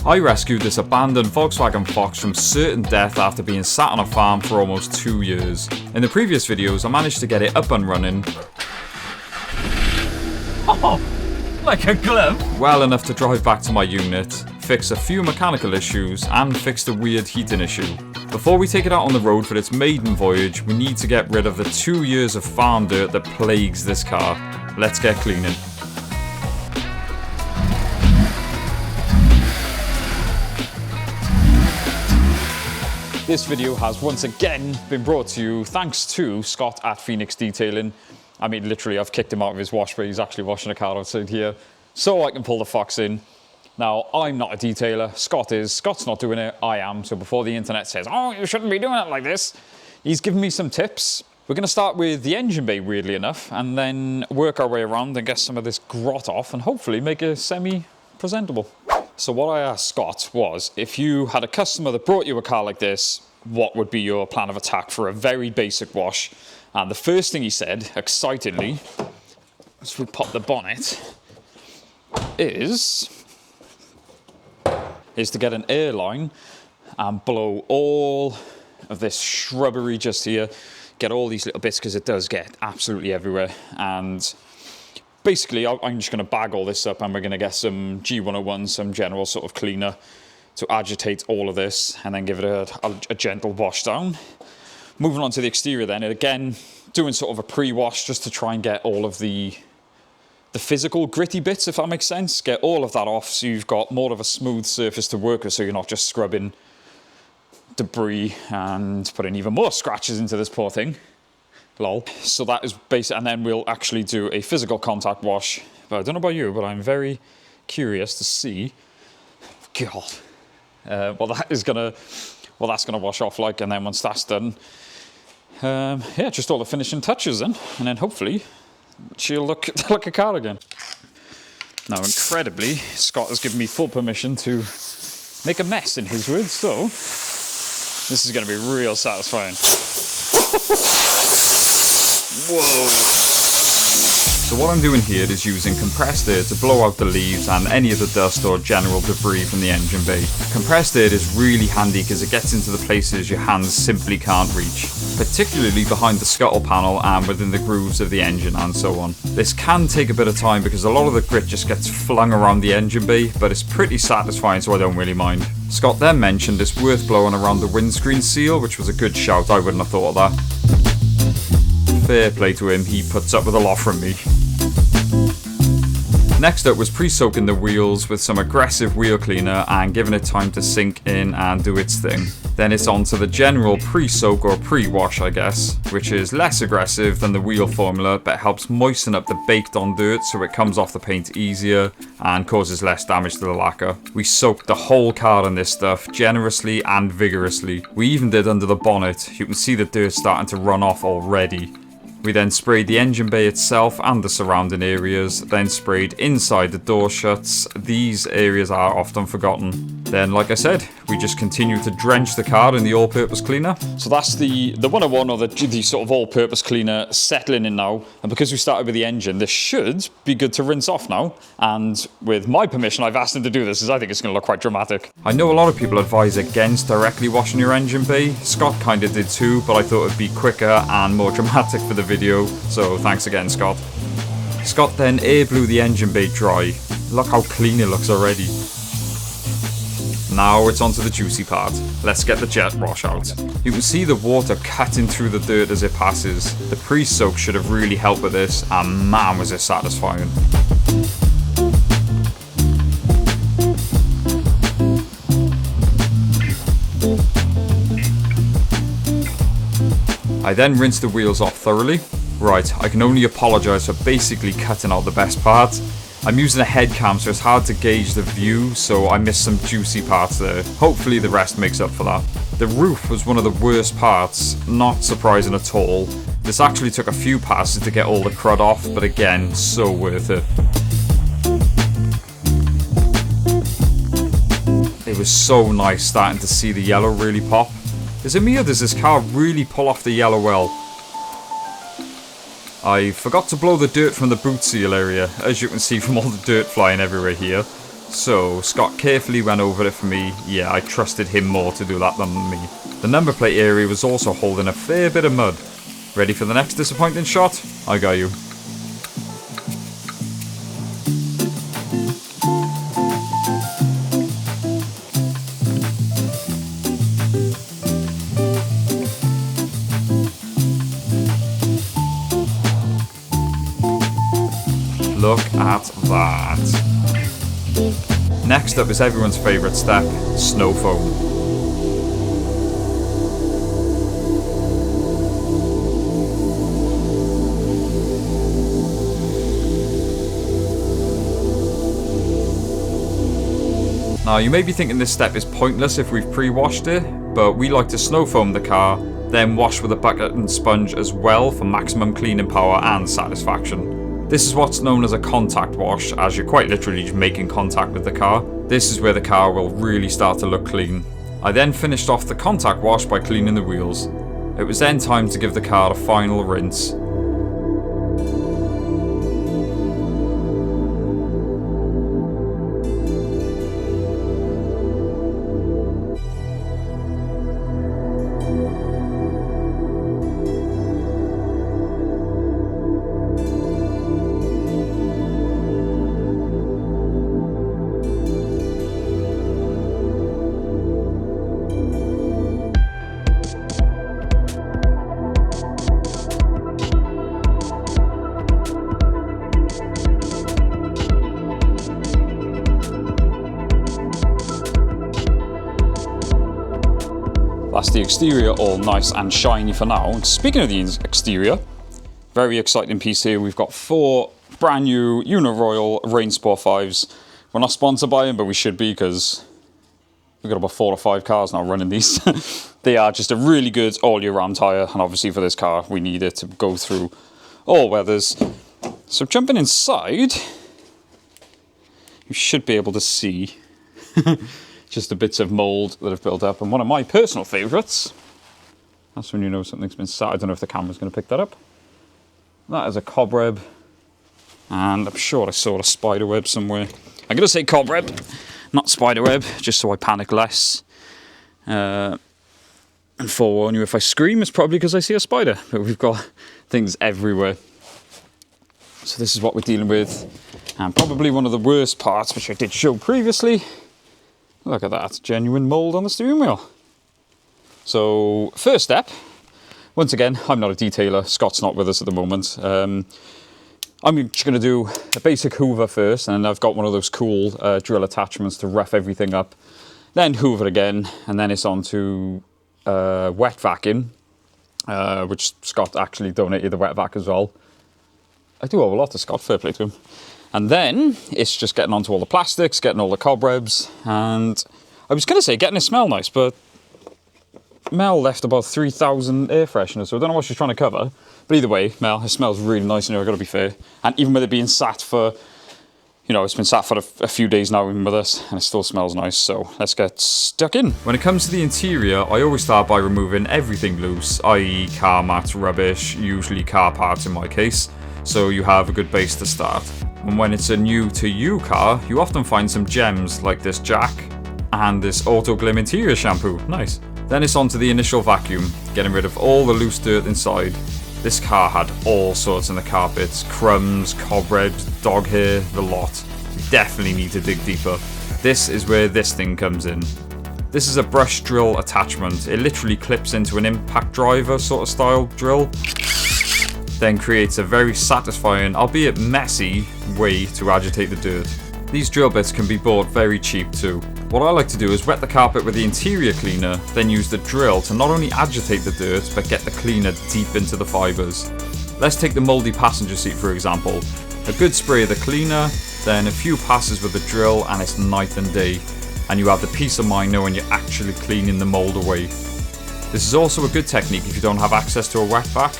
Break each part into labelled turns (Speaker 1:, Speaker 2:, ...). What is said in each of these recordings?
Speaker 1: I rescued this abandoned Volkswagen Fox from certain death after being sat on a farm for almost 2 years. In the previous videos I managed to get it up and running
Speaker 2: like a glove.
Speaker 1: well enough to drive back to my unit, fix a few mechanical issues and fix the weird heating issue. Before we take it out on the road for its maiden voyage, we need to get rid of the 2 years of farm dirt that plagues this car. Let's get cleaning. This video has once again been brought to you thanks to Scott at Phoenix Detailing. I mean, literally, I've kicked him out of his wash, but he's actually washing a car outside here so I can pull the Fox in. Now, I'm not a detailer, Scott is. Scott's not doing it, I am. So before the internet says, oh, you shouldn't be doing it like this, he's given me some tips. We're going to start with the engine bay, weirdly enough, and then work our way around and get some of this grot off and hopefully make it semi-presentable. So what I asked Scott was, if you had a customer that brought you a car like this, what would be your plan of attack for a very basic wash? And the first thing he said, excitedly, as we pop the bonnet, is to get an airline and blow all of this shrubbery just here, get all these little bits, because it does get absolutely everywhere. And basically, I'm just going to bag all this up and we're going to get some G101, some general sort of cleaner to agitate all of this and then give it a gentle wash down. Moving on to the exterior then, and again, doing sort of a pre-wash just to try and get all of the physical gritty bits, if that makes sense. Get all of that off so you've got more of a smooth surface to work with, so you're not just scrubbing debris and putting even more scratches into this poor thing. Lol. So that is basic, and then we'll actually do a physical contact wash. But I don't know about you, but I'm very curious to see, God, that's gonna wash off like. And then once that's done, yeah, just all the finishing touches then, and then hopefully she'll look like a car again. Now, incredibly, Scott has given me full permission to make a mess, in his words, so this is going to be real satisfying. Whoa. So what I'm doing here is using compressed air to blow out the leaves and any of the dust or general debris from the engine bay. Compressed air is really handy because it gets into the places your hands simply can't reach, particularly behind the scuttle panel and within the grooves of the engine and so on. This can take a bit of time because a lot of the grit just gets flung around the engine bay, but it's pretty satisfying, so I don't really mind. Scott then mentioned it's worth blowing around the windscreen seal, which was a good shout. I wouldn't have thought of that. Fair play to him, he puts up with a lot from me. Next up was pre-soaking the wheels with some aggressive wheel cleaner and giving it time to sink in and do its thing. Then it's on to the general pre-soak or pre-wash, I guess, which is less aggressive than the wheel formula but helps moisten up the baked on dirt so it comes off the paint easier and causes less damage to the lacquer. We soaked the whole car in this stuff generously and vigorously. We even did under the bonnet. You can see the dirt starting to run off already. We then sprayed the engine bay itself and the surrounding areas, then sprayed inside the door shuts. These areas are often forgotten. Then, like I said, we just continue to drench the car in the all-purpose cleaner. So that's the 101 or the sort of all-purpose cleaner settling in now. And because we started with the engine, this should be good to rinse off now. And with my permission, I've asked him to do this, because I think it's going to look quite dramatic. I know a lot of people advise against directly washing your engine bay. Scott kind of did too, but I thought it'd be quicker and more dramatic for the video. So thanks again, Scott. Scott then air blew the engine bay dry. Look how clean it looks already. Now it's on to the juicy part. Let's get the jet wash out. You can see the water cutting through the dirt as it passes. The pre-soak should have really helped with this, and man was it satisfying. I then rinsed the wheels off thoroughly. Right, I can only apologise for basically cutting out the best parts. I'm using a head cam, so it's hard to gauge the view, so I missed some juicy parts there. Hopefully the rest makes up for that. The roof was one of the worst parts, not surprising at all. This actually took a few passes to get all the crud off, but again, so worth it. It was so nice starting to see the yellow really pop. Is it me, or does this car really pull off the yellow well? I forgot to blow the dirt from the boot seal area, as you can see from all the dirt flying everywhere here. So Scott carefully went over it for me. Yeah, I trusted him more to do that than me. The number plate area was also holding a fair bit of mud. Ready for the next disappointing shot? I got you. Look at that. Next up is everyone's favourite step, snow foam. Now you may be thinking this step is pointless if we've pre-washed it, but we like to snow foam the car, then wash with a bucket and sponge as well for maximum cleaning power and satisfaction. This is what's known as a contact wash, as you're quite literally just making contact with the car. This is where the car will really start to look clean. I then finished off the contact wash by cleaning the wheels. It was then time to give the car a final rinse. That's the exterior all nice and shiny for now. Speaking of the exterior, very exciting piece here. We've got 4 brand new Uniroyal Rain Sport 5s. We're not sponsored by them, but we should be because we've got about 4 or 5 cars now running these. They are just a really good all-year-round tyre, and obviously for this car, we need it to go through all weathers. So jumping inside, you should be able to see just the bits of mould that have built up. And one of my personal favourites, that's when you know something's been sat. I don't know if the camera's going to pick that up. That is a cobweb. And I'm sure I saw a spider web somewhere. I'm going to say cobweb, not spider web, just so I panic less. And forewarn you, if I scream, it's probably because I see a spider. But we've got things everywhere. So this is what we're dealing with. And probably one of the worst parts, which I did show previously. Look at that, genuine mould on the steering wheel. So, first step, once again, I'm not a detailer, Scott's not with us at the moment. I'm just going to do a basic hoover first, and I've got one of those cool drill attachments to rough everything up. Then hoover again, and then it's on to wet vacuum, which Scott actually donated the wet vac as well. I do owe a lot to Scott, fair play to him. And then it's just getting onto all the plastics, getting all the cobwebs, and I was going to say getting it smell nice, but Mel left about 3,000 air fresheners, so I don't know what she's trying to cover. But either way, Mel, it smells really nice in here, I've got to be fair. And even with it being sat for, you know, it's been sat for a few days now even with us, and it still smells nice, so let's get stuck in. When it comes to the interior, I always start by removing everything loose, i.e. car mats, rubbish, usually car parts in my case, so you have a good base to start. And when it's a new to you car, you often find some gems like this jack and this Auto Glim interior shampoo. Nice. Then it's on to the initial vacuum, getting rid of all the loose dirt inside. This car had all sorts in the carpets, crumbs, cobwebs, dog hair, the lot. You definitely need to dig deeper. This is where this thing comes in. This is a brush drill attachment. It literally clips into an impact driver sort of style drill, then creates a very satisfying, albeit messy, way to agitate the dirt. These drill bits can be bought very cheap too. What I like to do is wet the carpet with the interior cleaner, then use the drill to not only agitate the dirt, but get the cleaner deep into the fibres. Let's take the mouldy passenger seat for example. A good spray of the cleaner, then a few passes with the drill and it's night and day. And you have the peace of mind knowing you're actually cleaning the mould away. This is also a good technique if you don't have access to a wet vac.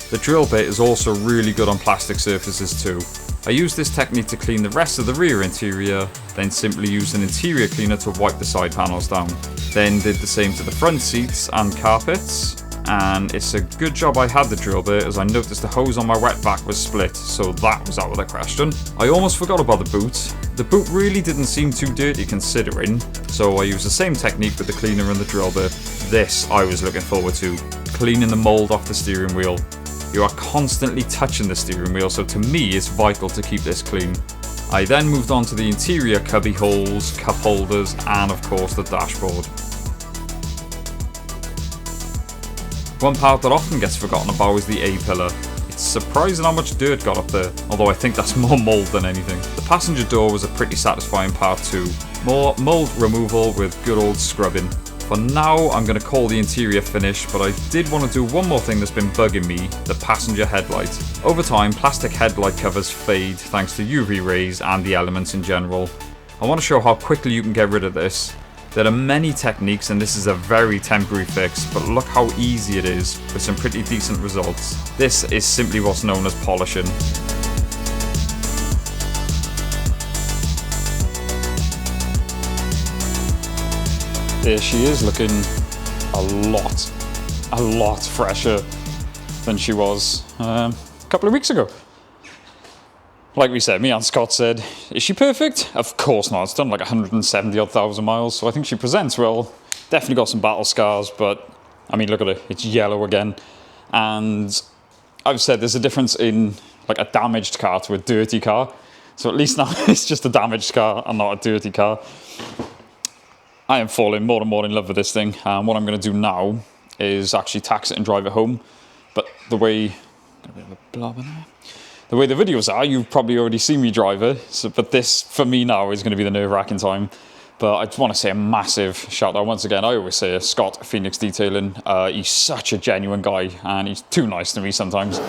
Speaker 1: The drill bit is also really good on plastic surfaces too. I use this technique to clean the rest of the rear interior, then simply used an interior cleaner to wipe the side panels down. Then did the same to the front seats and carpets, and it's a good job I had the drill bit, as I noticed the hose on my wetback was split, so that was out of the question. I almost forgot about the boot. The boot really didn't seem too dirty considering, so I used the same technique with the cleaner and the drill bit. This I was looking forward to, cleaning the mould off the steering wheel. You are constantly touching the steering wheel, so to me it's vital to keep this clean. I then moved on to the interior cubby holes, cup holders, and of course the dashboard. One part that often gets forgotten about is the A-pillar. It's surprising how much dirt got up there, although I think that's more mould than anything. The passenger door was a pretty satisfying part too. More mould removal with good old scrubbing. For now, I'm going to call the interior finished, but I did want to do one more thing that's been bugging me, the passenger headlight. Over time, plastic headlight covers fade thanks to UV rays and the elements in general. I want to show how quickly you can get rid of this. There are many techniques and this is a very temporary fix, but look how easy it is with some pretty decent results. This is simply what's known as polishing. There she is, looking a lot fresher than she was a couple of weeks ago. Like we said, me and Scott said, is she perfect? Of course not. It's done like 170 odd thousand miles, so I think she presents well. Definitely got some battle scars, but I mean, look at it. It's yellow again. And I've said there's a difference in like a damaged car to a dirty car. So at least now it's just a damaged car and not a dirty car. I am falling more and more in love with this thing. And what I'm going to do now is actually tax it and drive it home. But the way... Got a bit of a blob in there. The way the videos are, you've probably already seen me drive it, so, but this, for me now, is going to be the nerve-wracking time. But I just want to say a massive shout-out once again. I always say Scott, Phoenix Detailing. He's such a genuine guy, and he's too nice to me sometimes.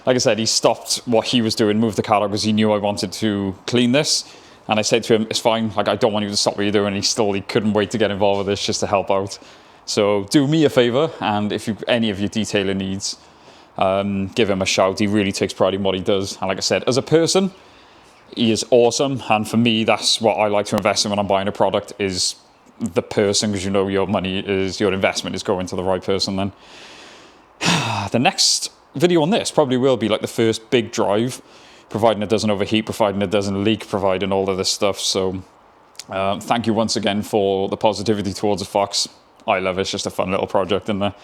Speaker 1: Like I said, he stopped what he was doing, moved the car out because he knew I wanted to clean this. And I said to him, it's fine, like I don't want you to stop what you're doing. And he couldn't wait to get involved with this just to help out. So do me a favour, and if any of your detailing needs, give him a shout. He really takes pride in what he does, and like I said, as a person, he is awesome. And for me, that's what I like to invest in when I'm buying a product, is the person, because you know your investment is going to the right person. Then the next video on this probably will be like the first big drive, providing it doesn't overheat, providing it doesn't leak, providing all of this stuff. So thank you once again for the positivity towards the Fox. I love it. It's just a fun little project in there.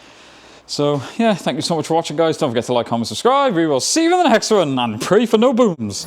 Speaker 1: So, yeah, thank you so much for watching, guys. Don't forget to like, comment, subscribe. We will see you in the next one, and pray for no booms.